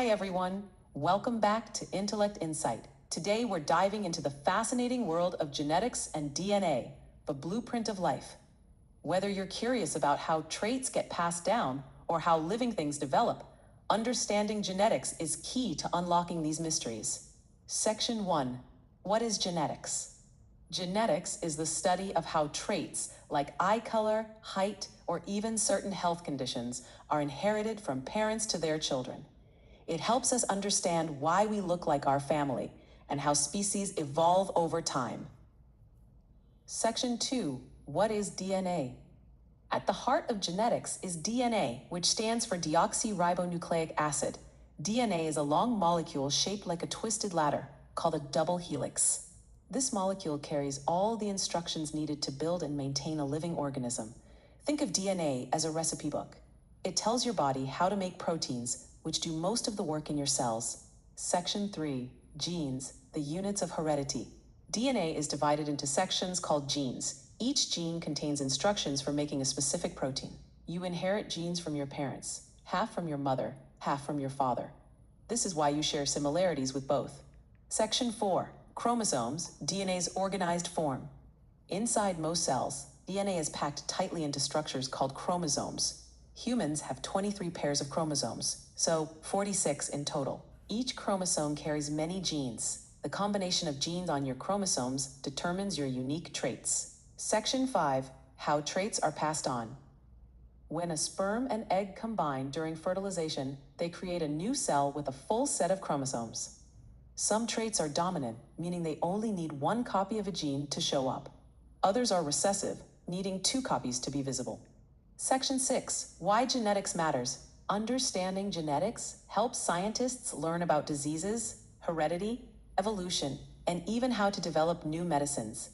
Hi everyone, welcome back to Intellect Insight. Today we're diving into the fascinating world of genetics and DNA, the blueprint of life. Whether you're curious about how traits get passed down or how living things develop, understanding genetics is key to unlocking these mysteries. Section 1. What is genetics? Genetics is the study of how traits like eye color, height, or even certain health conditions are inherited from parents to their children. It helps us understand why we look like our family and how species evolve over time. Section 2. What is DNA? At the heart of genetics is DNA, which stands for deoxyribonucleic acid. DNA is a long molecule shaped like a twisted ladder, called a double helix. This molecule carries all the instructions needed to build and maintain a living organism. Think of DNA as a recipe book. It tells your body how to make proteins, which do most of the work in your cells. Section 3. Genes, the units of heredity. DNA is divided into sections called genes. Each gene contains instructions for making a specific protein. You inherit genes from your parents, half from your mother, half from your father. This is why you share similarities with both. Section 4. Chromosomes, DNA's organized form. Inside most cells, DNA is packed tightly into structures called chromosomes. Humans have 23 pairs of chromosomes, so 46 in total. Each chromosome carries many genes. The combination of genes on your chromosomes determines your unique traits. Section 5. How traits are passed on. When a sperm and egg combine during fertilization, they create a new cell with a full set of chromosomes. Some traits are dominant, meaning they only need one copy of a gene to show up. Others are recessive, needing 2 copies to be visible. Section 6. Why genetics matters. Understanding genetics helps scientists learn about diseases, heredity, evolution, and even how to develop new medicines.